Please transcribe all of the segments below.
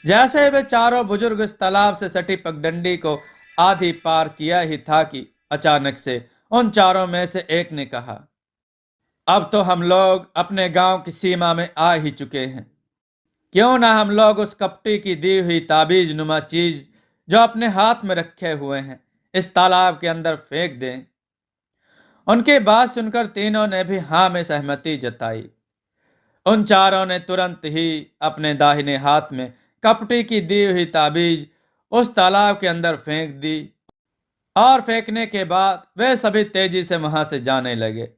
जैसे वे चारों बुजुर्ग इस तालाब से सटी पगडंडी को आधी पार किया ही था कि अचानक से उन चारों में से एक ने कहा, अब तो हम लोग अपने गांव की सीमा में आ ही चुके हैं। क्यों ना हम लोग उस कपटी की दी हुई ताबीज नुमा चीज जो अपने हाथ में रखे हुए हैं इस तालाब के अंदर फेंक दें। उनकी बात सुनकर तीनों ने भी हाँ में सहमति जताई। उन चारों ने तुरंत ही अपने दाहिने हाथ में कपटी की दी हुई ताबीज उस तालाब के अंदर फेंक दी और फेंकने के बाद वे सभी तेजी से वहां से जाने लगे।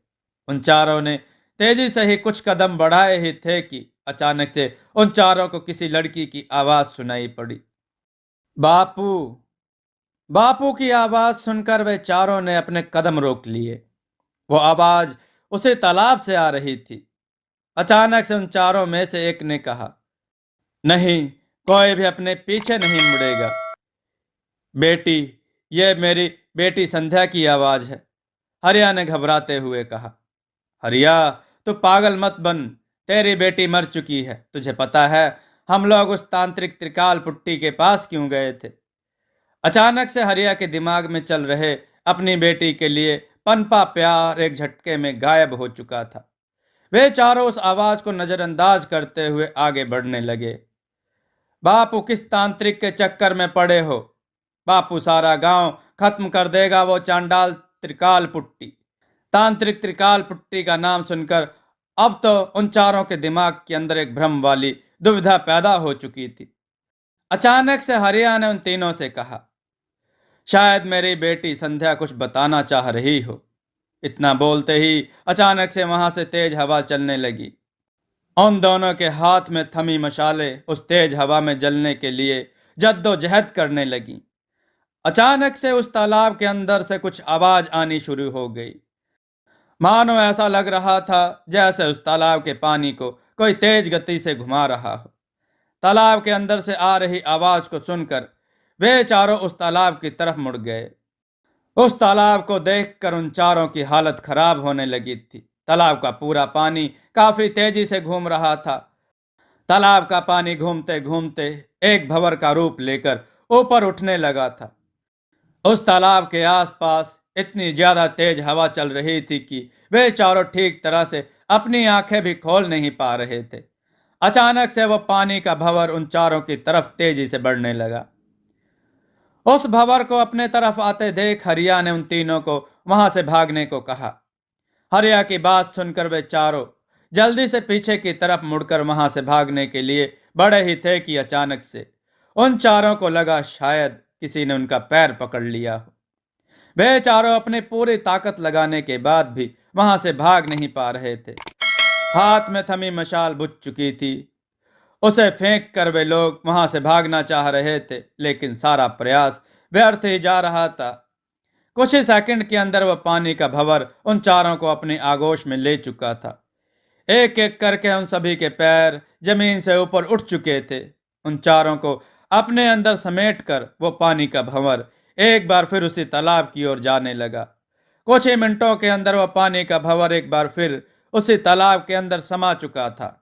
उन चारों ने तेजी से ही कुछ कदम बढ़ाए ही थे कि अचानक से उन चारों को किसी लड़की की आवाज सुनाई पड़ी। बापू। बापू की आवाज सुनकर वे चारों ने अपने कदम रोक लिए। वो आवाज उसी तालाब से आ रही थी। अचानक से उन चारों में से एक ने कहा, नहीं, कोई भी अपने पीछे नहीं मुड़ेगा। बेटी, ये मेरी बेटी संध्या की आवाज है। हरिया ने घबराते हुए कहा। हरिया, तू पागल मत बन। तेरी बेटी मर चुकी है, तुझे पता है हम लोग उस तांत्रिक त्रिकाल पुट्टी के पास क्यों गए थे। अचानक से हरिया के दिमाग में चल रहे अपनी बेटी के लिए पनपा प्यार एक झटके में गायब हो चुका था। वे चारों उस आवाज को नजरअंदाज करते हुए आगे बढ़ने लगे। बापू, किस तांत्रिक के चक्कर में पड़े हो? बापू, सारा गांव खत्म कर देगा वो चांडाल त्रिकाल पुट्टी। तांत्रिक त्रिकाल पुट्टी का नाम सुनकर अब तो उन चारों के दिमाग के अंदर एक भ्रम वाली दुविधा पैदा हो चुकी थी। अचानक से हरिया ने उन तीनों से कहा, शायद मेरी बेटी संध्या कुछ बताना चाह रही हो। इतना बोलते ही अचानक से वहां से तेज हवा चलने लगी। उन दोनों के हाथ में थमी मशाले उस तेज हवा में जलने के लिए जद्दोजहद करने लगी। अचानक से उस तालाब के अंदर से कुछ आवाज आनी शुरू हो गई। मानो ऐसा लग रहा था जैसे उस तालाब के पानी को कोई तेज गति से घुमा रहा हो। तालाब के अंदर से आ रही आवाज को सुनकर वे चारों उस तालाब की तरफ मुड़ गए। उस तालाब को देखकर उन चारों की हालत खराब होने लगी थी। तालाब का पूरा पानी काफी तेजी से घूम रहा था। तालाब का पानी घूमते घूमते एक भंवर का रूप लेकर ऊपर उठने लगा था। उस तालाब के आसपास इतनी ज्यादा तेज हवा चल रही थी कि वे चारों ठीक तरह से अपनी आंखें भी खोल नहीं पा रहे थे। अचानक से वह पानी का भंवर उन चारों की तरफ तेजी से बढ़ने लगा। उस भंवर को अपने तरफ आते देख हरिया ने उन तीनों को वहां से भागने को कहा। हरिया की बात सुनकर वे चारों जल्दी से पीछे की तरफ मुड़कर वहां से भागने के लिए बड़े ही थे कि अचानक से उन चारों को लगा शायद किसी ने उनका पैर पकड़ लिया हो। वे चारों अपनी पूरी ताकत लगाने के बाद भी वहां से भाग नहीं पा रहे थे। हाथ में थमी मशाल बुझ चुकी थी। उसे फेंक कर वे लोग वहां से भागना चाह रहे थे, लेकिन सारा प्रयास व्यर्थ ही जा रहा था। कुछ ही सेकंड के अंदर वह पानी का भंवर उन चारों को अपने आगोश में ले चुका था। एक एक करके उन सभी के पैर जमीन से ऊपर उठ चुके थे। उन चारों को अपने अंदर समेट कर वो पानी का भंवर एक बार फिर उसी तालाब की ओर जाने लगा। कुछ ही मिनटों के अंदर वह पानी का भंवर एक बार फिर उसी तालाब के अंदर समा चुका था।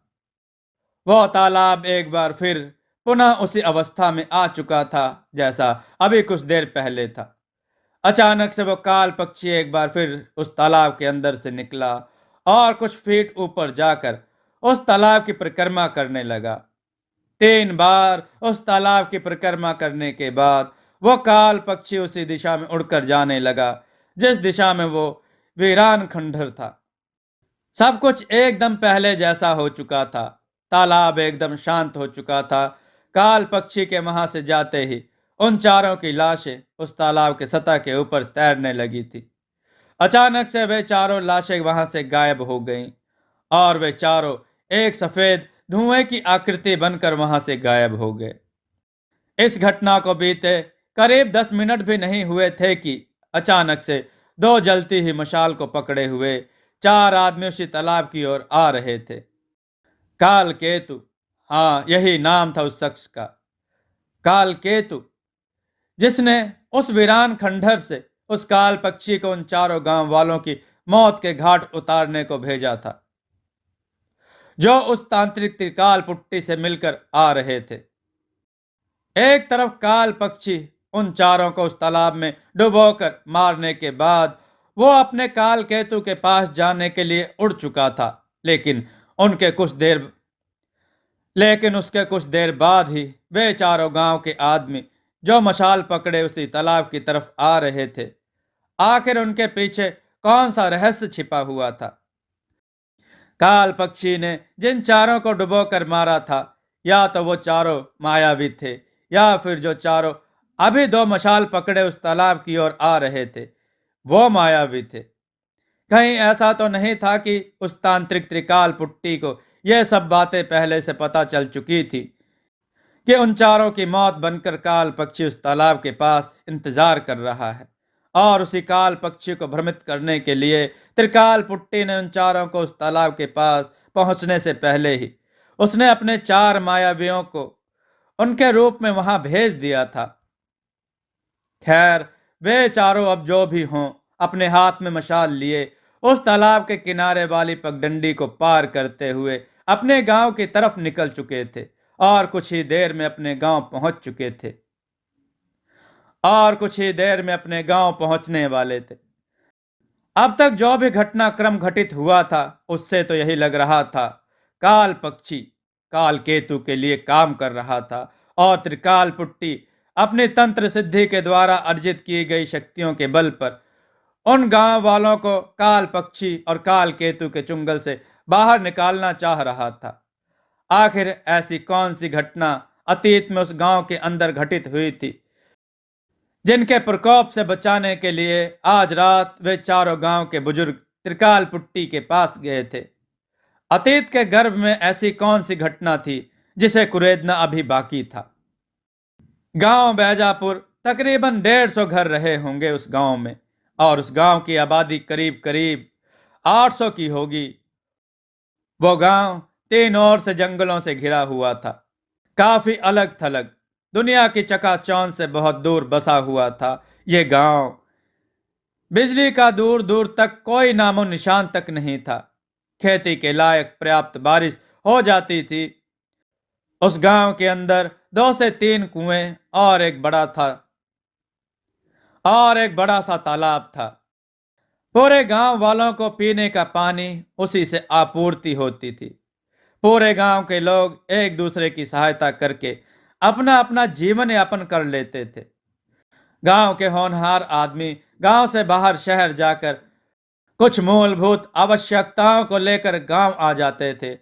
वह तालाब एक बार फिर पुनः उसी अवस्था में आ चुका था जैसा अभी कुछ देर पहले था। अचानक से वो काल पक्षी एक बार फिर उस तालाब के अंदर से निकला और कुछ फीट ऊपर जाकर उस तालाब की परिक्रमा करने लगा। 3 बार उस तालाब की परिक्रमा करने के बाद वो काल पक्षी उसी दिशा में उड़कर जाने लगा जिस दिशा में वो वीरान खंडहर था। सब कुछ एकदम पहले जैसा हो चुका था। तालाब एकदम शांत हो चुका था। काल पक्षी के वहां से जाते ही उन चारों की लाशें उस तालाब के सतह के ऊपर तैरने लगी थी। अचानक से वे चारों लाशें वहां से गायब हो गईं और वे चारों एक सफेद धुएं की आकृति बनकर वहां से गायब हो गए। इस घटना को बीते करीब 10 मिनट भी नहीं हुए थे कि अचानक से दो जलती हुई मशाल को पकड़े हुए 4 आदमी उसी तालाब की ओर आ रहे थे। काल केतु, हाँ, यही नाम था उस शख्स का, काल केतु, जिसने उस वीरान खंडहर से उस काल पक्षी को उन चारों गांव वालों की मौत के घाट उतारने को भेजा था, जो उस तांत्रिक त्रिकाल पुट्टी से मिलकर आ रहे थे। एक तरफ काल पक्षी उन चारों को उस तालाब में डुबोकर मारने के बाद वो अपने काल केतु के पास जाने के लिए उड़ चुका था, उनके कुछ देर लेकिन उसके कुछ देर बाद ही वे चारों गांव के आदमी जो मशाल पकड़े उसी तालाब की तरफ आ रहे थे। आखिर उनके पीछे कौन सा रहस्य छिपा हुआ था? काल पक्षी ने जिन चारों को डुबोकर मारा था, या तो वो चारों मायावी थे, या फिर जो चारों अभी दो मशाल पकड़े उस तालाब की ओर आ रहे थे, वो मायावी थे। कहीं ऐसा तो नहीं था कि उस तांत्रिक त्रिकाल पुट्टी को यह सब बातें पहले से पता चल चुकी थी कि उन चारों की मौत बनकर काल पक्षी उस तालाब के पास इंतजार कर रहा है, और उसी काल पक्षी को भ्रमित करने के लिए त्रिकाल पुट्टी ने उन चारों को उस तालाब के पास पहुंचने से पहले ही उसने अपने चार मायावियों को उनके रूप में वहां भेज दिया था। खैर, वे चारों अब जो भी हों, अपने हाथ में मशाल लिए उस तालाब के किनारे वाली पगडंडी को पार करते हुए अपने गांव की तरफ निकल चुके थे, और कुछ ही देर में अपने गांव पहुंच चुके थे और कुछ ही देर में अपने गांव पहुंचने वाले थे। अब तक जो भी घटनाक्रम घटित हुआ था, उससे तो यही लग रहा था काल पक्षी काल केतु के लिए काम कर रहा था, और त्रिकाल पुट्टी अपनी तंत्र सिद्धि के द्वारा अर्जित की गई शक्तियों के बल पर उन गांव वालों को काल पक्षी और काल केतु के चुंगल से बाहर निकालना चाह रहा था। आखिर ऐसी कौन सी घटना अतीत में उस गांव के अंदर घटित हुई थी, जिनके प्रकोप से बचाने के लिए आज रात वे चारों गांव के बुजुर्ग त्रिकाल पुट्टी के पास गए थे? अतीत के गर्भ में ऐसी कौन सी घटना थी जिसे कुरेदना अभी बाकी था? गांव बैजापुर तकरीबन 150 घर रहे होंगे उस गांव में, और उस गांव की आबादी करीब करीब 800 की होगी। वो गांव तीन ओर से जंगलों से घिरा हुआ था, काफी अलग थलग, दुनिया की चकाचौंध से बहुत दूर बसा हुआ था। ये गांव बिजली का दूर दूर तक कोई नामो निशान तक नहीं था। खेती के लायक पर्याप्त बारिश हो जाती थी। उस गांव के अंदर 2 से 3 कुएं और एक बड़ा सा तालाब था। पूरे गांव वालों को पीने का पानी उसी से आपूर्ति होती थी। पूरे गांव के लोग एक दूसरे की सहायता करके अपना अपना जीवन यापन कर लेते थे। गांव के होनहार आदमी गांव से बाहर शहर जाकर कुछ मूलभूत आवश्यकताओं को लेकर गांव आ जाते थे,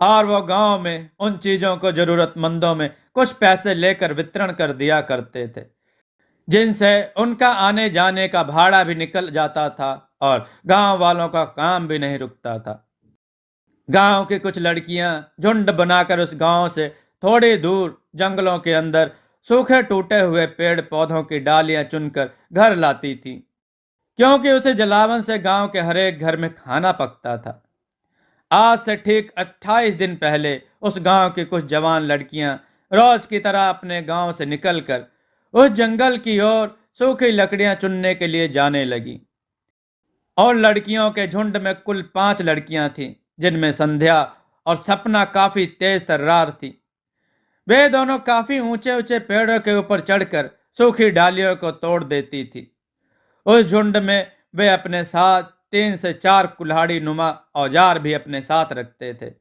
और वो गांव में उन चीजों को जरूरतमंदों में कुछ पैसे लेकर वितरण कर दिया करते थे, जिनसे उनका आने जाने का भाड़ा भी निकल जाता था और गांव वालों का काम भी नहीं रुकता था। गांव की कुछ लड़कियां झुंड बनाकर उस गांव से थोड़ी दूर जंगलों के अंदर सूखे टूटे हुए पेड़ पौधों की डालियां चुनकर घर लाती थीं, क्योंकि उसे जलावन से गांव के हर एक घर में खाना पकता था। आज से ठीक 28 दिन पहले उस गांव की कुछ जवान लड़कियां रोज की तरह अपने गांव से निकलकर उस जंगल की ओर सूखी लकड़ियां चुनने के लिए जाने लगी। और लड़कियों के झुंड में कुल 5 लड़कियां थीं, जिनमें संध्या और सपना काफी तेज तर्रार थी। वे दोनों काफी ऊंचे ऊंचे पेड़ों के ऊपर चढ़कर सूखी डालियों को तोड़ देती थी। उस झुंड में वे अपने साथ 3 से 4 कुल्हाड़ी नुमा औजार भी अपने साथ रखते थे,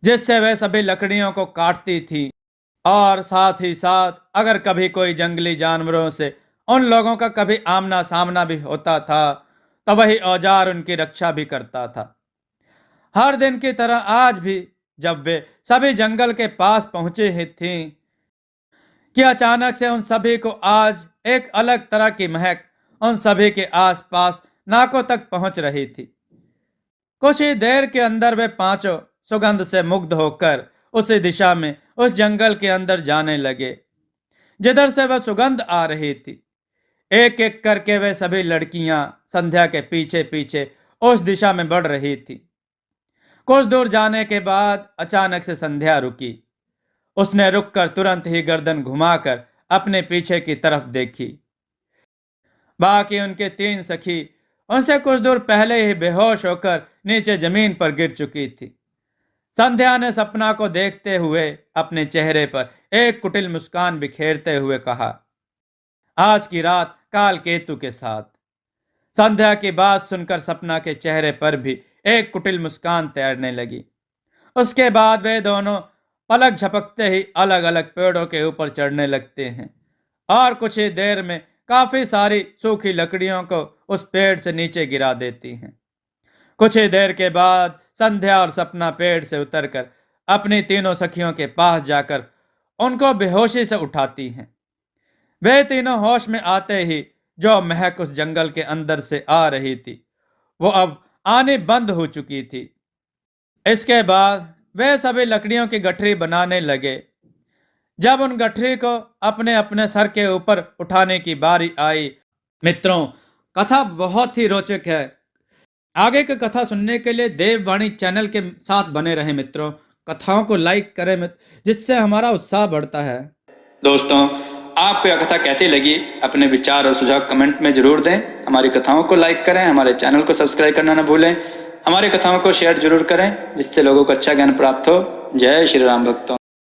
जिससे वे सभी लकड़ियों को काटती थी, और साथ ही साथ अगर कभी कोई जंगली जानवरों से उन लोगों का कभी आमना सामना भी होता था, तो वही औजार उनकी रक्षा भी करता था। हर दिन की तरह आज भी जब वे सभी जंगल के पास पहुंचे ही थीं कि अचानक से उन सभी को आज एक अलग तरह की महक उन सभी के आसपास नाकों तक पहुंच रही थी। कुछ ही देर के अंदर वे पांचों सुगंध से मुग्ध होकर उसी दिशा में उस जंगल के अंदर जाने लगे जिधर से वह सुगंध आ रही थी। एक एक करके वे सभी लड़कियां संध्या के पीछे पीछे उस दिशा में बढ़ रही थी। कुछ दूर जाने के बाद अचानक से संध्या रुकी। उसने रुककर तुरंत ही गर्दन घुमाकर अपने पीछे की तरफ देखी। बाकी उनके 3 सखी उनसे कुछ दूर पहले ही बेहोश होकर नीचे जमीन पर गिर चुकी थी। संध्या ने सपना को देखते हुए अपने चेहरे पर एक कुटिल मुस्कान बिखेरते हुए कहा, आज की रात काल केतु के साथ। संध्या की बात सुनकर सपना के चेहरे पर भी एक कुटिल मुस्कान तैरने लगी। उसके बाद वे दोनों पलक झपकते ही अलग अलग पेड़ों के ऊपर चढ़ने लगते हैं और कुछ ही देर में काफी सारी सूखी लकड़ियों को उस पेड़ से नीचे गिरा देती हैं। कुछ ही देर के बाद संध्या और सपना पेड़ से उतरकर अपनी तीनों सखियों के पास जाकर उनको बेहोशी से उठाती हैं। वे तीनों होश में आते ही जो महक उस जंगल के अंदर से आ रही थी वो अब आनी बंद हो चुकी थी। इसके बाद वे सभी लकड़ियों की गठरी बनाने लगे। जब उन गठरी को अपने अपने सर के ऊपर उठाने की बारी आई, मित्रों, कथा बहुत ही रोचक है। आगे की कथा सुनने के लिए देववाणी चैनल के साथ बने रहें मित्रों। कथाओं को लाइक करें जिससे हमारा उत्साह बढ़ता है। दोस्तों, आपको यह कथा कैसी लगी अपने विचार और सुझाव कमेंट में जरूर दें। हमारी कथाओं को लाइक करें, हमारे चैनल को सब्सक्राइब करना न भूलें। हमारी कथाओं को शेयर जरूर करें जिससे लोगों को अच्छा ज्ञान प्राप्त हो। जय श्री राम भक्तों।